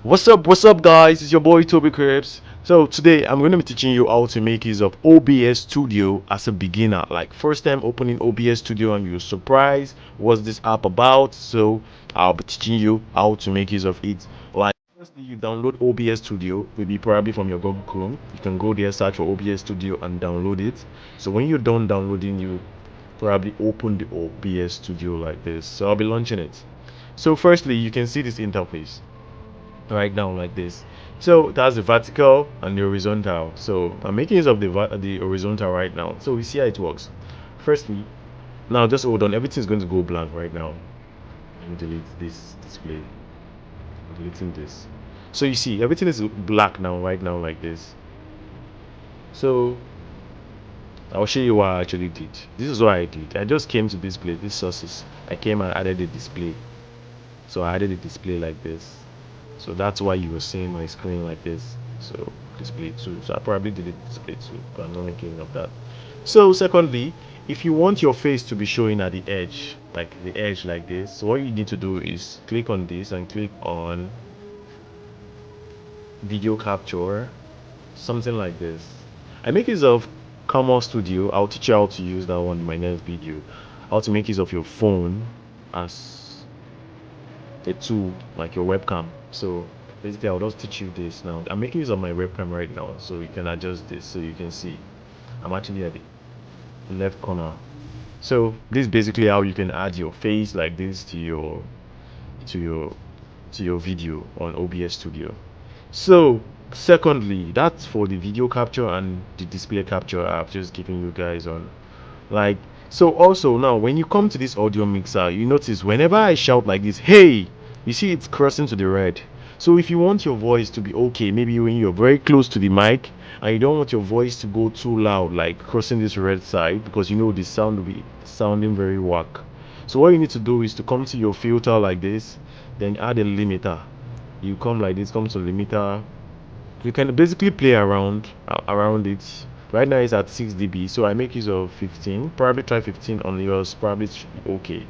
What's up guys, it's your boy Toby Cribs. So today I'm going to be teaching you how to make use of OBS Studio as a beginner. Like first time opening OBS Studio and you're surprised what's this app about. So I'll be teaching you how to make use of it. Like firstly you download OBS Studio, maybe probably from your Google Chrome. You can go there, search for OBS Studio and download it. So when you're done downloading, you probably open the OBS Studio like this. So I'll be launching it. So firstly you can see this interface right now like this. So that's the vertical and the horizontal. So I'm making use of the horizontal right now. So we see how it works. Firstly, now just hold on, everything's going to go blank right now. And delete this display. I'm deleting this. So you see everything is black now right now like this. So I'll show you what I actually did. This is what I did. I just came to this place, this sources. I came and added the display. So I added the display like this. So that's why you were seeing my screen like this. So display 2. So I probably did it display 2, but I'm not making of that. So secondly, if you want your face to be showing at the edge, like this, so what you need to do is click on this and click on video capture, something like this. I make use of Camera Studio. I'll teach you how to use that one in my next video. How to make use of your phone as a tool like your webcam. So basically I'll just teach you this now. I'm making use of my webcam right now, so you can adjust this so you can see I'm actually at the left corner. So this is basically how you can add your face like this to to your your video on OBS Studio. So secondly, that's for the video capture and the display capture I've just given you guys on. Like, so also now when you come to this audio mixer, you notice whenever I shout like this, hey, you see it's crossing to the red. So if you want your voice to be okay, maybe when you're very close to the mic and you don't want your voice to go too loud, like crossing this red side, because you know the sound will be sounding very whack. So what you need to do is to come to your filter like this, then add a limiter. You come like this, come to limiter. You can basically play around it. Right now it's at 6 dB, so I make use of 15. Probably try 15 on yours, probably should be okay.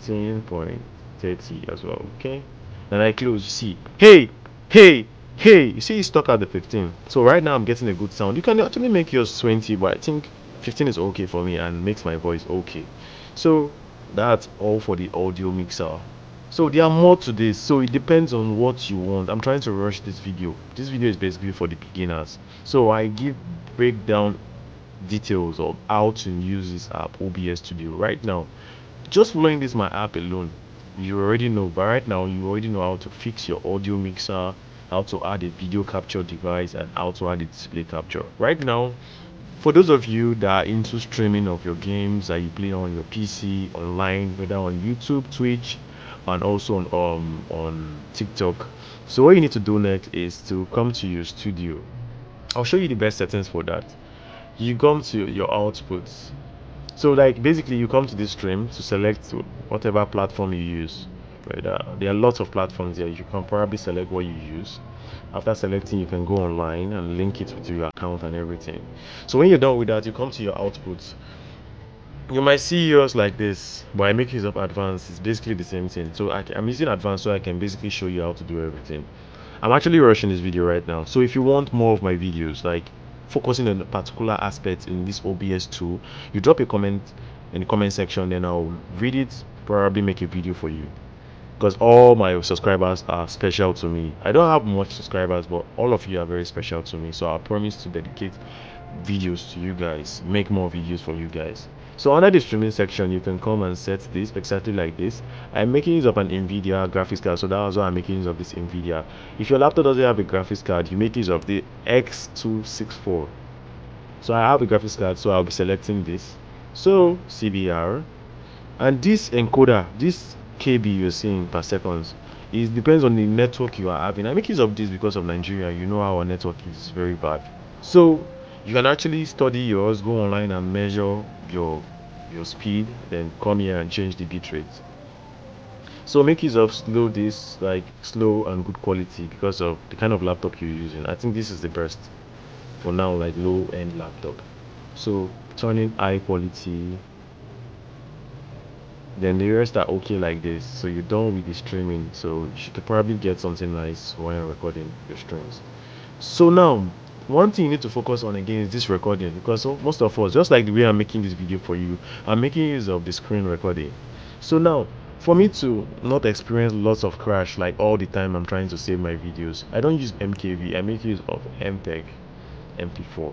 15.30 as well. Okay, then I close. You see, hey, you see it's stuck at the 15. So right now I'm getting a good sound. You can actually make yours 20, but I think 15 is okay for me and makes my voice okay. So that's all for the audio mixer. So there are more to this, so it depends on what you want. I'm trying to rush this video. This video is basically for the beginners, so I give breakdown details of how to use this app OBS Studio right now. Just following this my app alone, you already know. But right now you already know how to fix your audio mixer, how to add a video capture device, and how to add a display capture. Right now, for those of you that are into streaming of your games that you play on your PC online, whether on YouTube, Twitch, and also on TikTok, so what you need to do next is to come to your studio. I'll show you the best settings for that. You come to your outputs. So like basically you come to this stream to select whatever platform you use. Right, there are lots of platforms here. You can probably select what you use. After selecting, you can go online and link it with your account and everything. So when you're done with that, you come to your outputs. You might see yours like this, but I make use of advanced. It's basically the same thing. So I'm using advanced so I can basically show you how to do everything. I'm actually rushing this video right now. So if you want more of my videos, like focusing on a particular aspect in this OBS tool, you drop a comment in the comment section, then I'll read it, probably make a video for you. Because all my subscribers are special to me. I don't have much subscribers, but all of you are very special to me. So I promise to dedicate videos to you guys, make more videos for you guys. So under the streaming section, you can come and set this exactly like this. I'm making use of an Nvidia graphics card, so that's why I'm making use of this Nvidia. If your laptop doesn't have a graphics card, you make use of the X264. So I have a graphics card, so I'll be selecting this. So CBR, and this encoder, this KB you're seeing per seconds, it depends on the network you are having. I make use of this because of Nigeria. You know our network is very bad. So you can actually study yours, go online and measure your speed, then come here and change the bit rate. So make use of slow this, like slow and good quality, because of the kind of laptop you're using. I think this is the best for now, like low end laptop. So turning high quality, then the rest are okay like this. So you're done with the streaming, so you should probably get something nice while recording your streams. So now, one thing you need to focus on again is this recording, because most of us, just like the way I'm making this video for you, I'm making use of the screen recording. So now, for me to not experience lots of crash like all the time I'm trying to save my videos, I don't use MKV, I make use of MPEG MP4.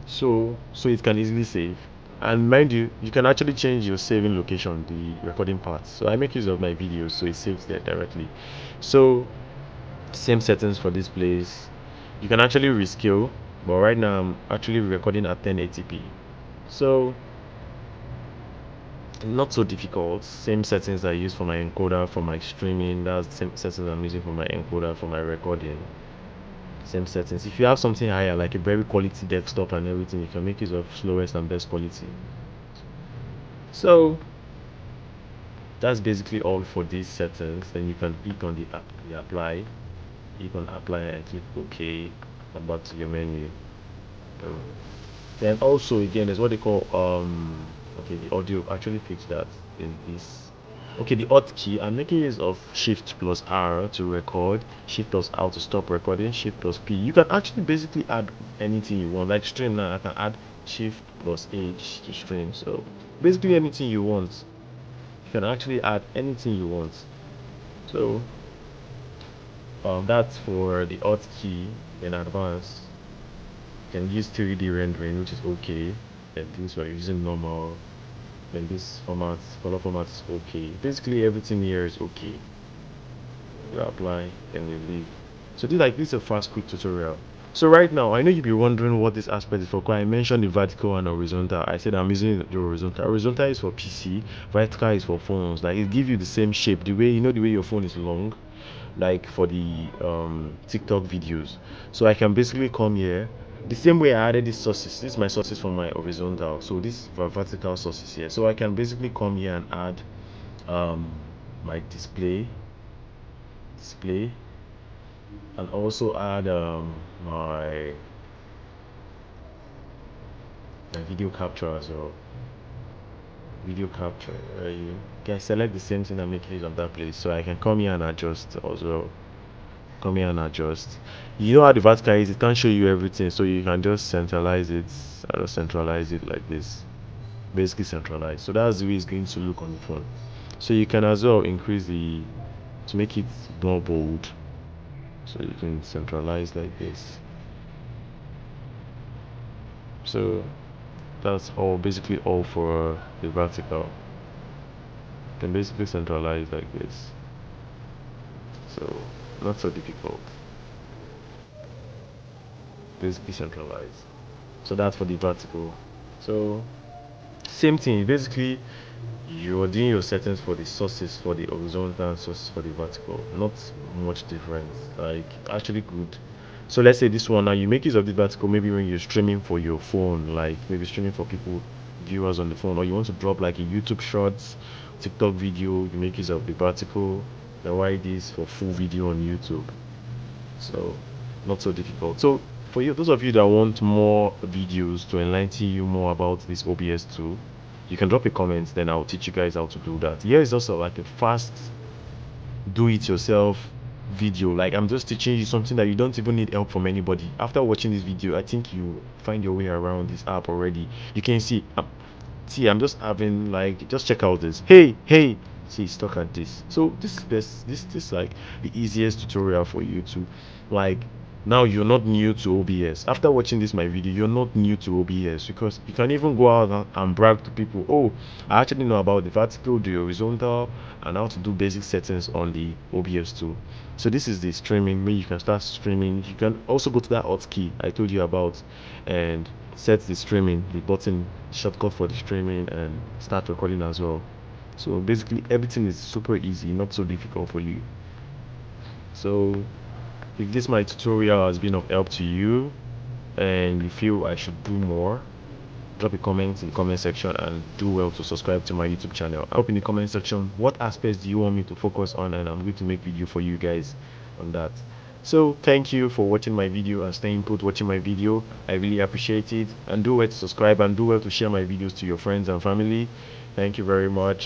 So it can easily save. And mind you, you can actually change your saving location, the recording part. So I make use of my videos, so it saves there directly. So same settings for this place. You can actually rescale, but right now I'm actually recording at 1080p. So not so difficult. Same settings I use for my encoder for my streaming. That's the same settings I'm using for my encoder for my recording. Same settings. If you have something higher, like a very quality desktop and everything, you can make use of slowest and best quality. So that's basically all for these settings. Then you can click on the apply. You can apply and click OK and back to your menu. Then also again there's what they call okay, the audio actually fix that in this. Okay, the hotkey, I'm making use of Shift plus R to record, Shift plus R to stop recording, Shift plus P. You can actually basically add anything you want. Like stream now, I can add Shift plus H to stream. So basically anything you want. You can actually add anything you want. So that's for the hotkey in advance. You can use 3D rendering, which is okay. And things we're using normal. Then this format, color format is okay. Basically everything here is okay. You apply and you leave. So this is a fast quick tutorial. So right now I know you'll be wondering what this aspect is for. I mentioned the vertical and horizontal. I said I'm using the horizontal. Horizontal is for PC, vertical is for phones. Like it gives you the same shape, the way the way your phone is long, like for the TikTok videos. So I can basically come here the same way I added these sources. This is my sources for my horizontal, so this is for vertical sources here. So I can basically come here and add um my display, and also add my video capture as well. Video capture, you can select the same thing and make use of that place. So I can come here and adjust as well. Come here and adjust. You know how the vertical is, it can't show you everything, so you can just centralize it. I just centralize it like this. Basically centralized. So that's the way it's going to look on the phone. So you can as well increase the to make it more bold. So you can centralize like this. So that's all, basically all for the vertical. You can basically centralize like this. So not so difficult. Basically centralized. So that's for the vertical. So same thing, basically you're doing your settings for the sources for the horizontal and sources for the vertical. Not much difference, like actually good. So let's say this one now, you make use of the vertical maybe when you're streaming for your phone, like maybe streaming for people, viewers on the phone, or you want to drop like a YouTube shorts, TikTok video, you make use of the vertical. The why this for full video on YouTube. So not so difficult. So for you, those of you that want more videos to enlighten you more about this OBS tool, you can drop a comment, then I'll teach you guys how to do that. Here is also like a fast do it yourself video. Like I'm just teaching you something that you don't even need help from anybody. After watching this video, I think you find your way around this app already. You can see I'm just having like, just check out this. Hey, see, stuck at this. So this like the easiest tutorial for you to, like, now you're not new to OBS. After watching this my video, you're not new to OBS, because you can even go out and brag to people, oh, I actually know about the vertical, the horizontal, and how to do basic settings on the OBS tool. So this is the streaming where you can start streaming. You can also go to that hotkey I told you about and set the streaming, the button shortcut for the streaming, and start recording as well. So basically everything is super easy, not so difficult for you. So if this my tutorial has been of help to you and you feel I should do more, drop a comment in the comment section, and do well to subscribe to my YouTube channel. Up in the comment section what aspects do you want me to focus on, and I'm going to make video for you guys on that. So thank you for watching my video and staying put watching my video. I really appreciate it, and do well to subscribe and do well to share my videos to your friends and family. Thank you very much.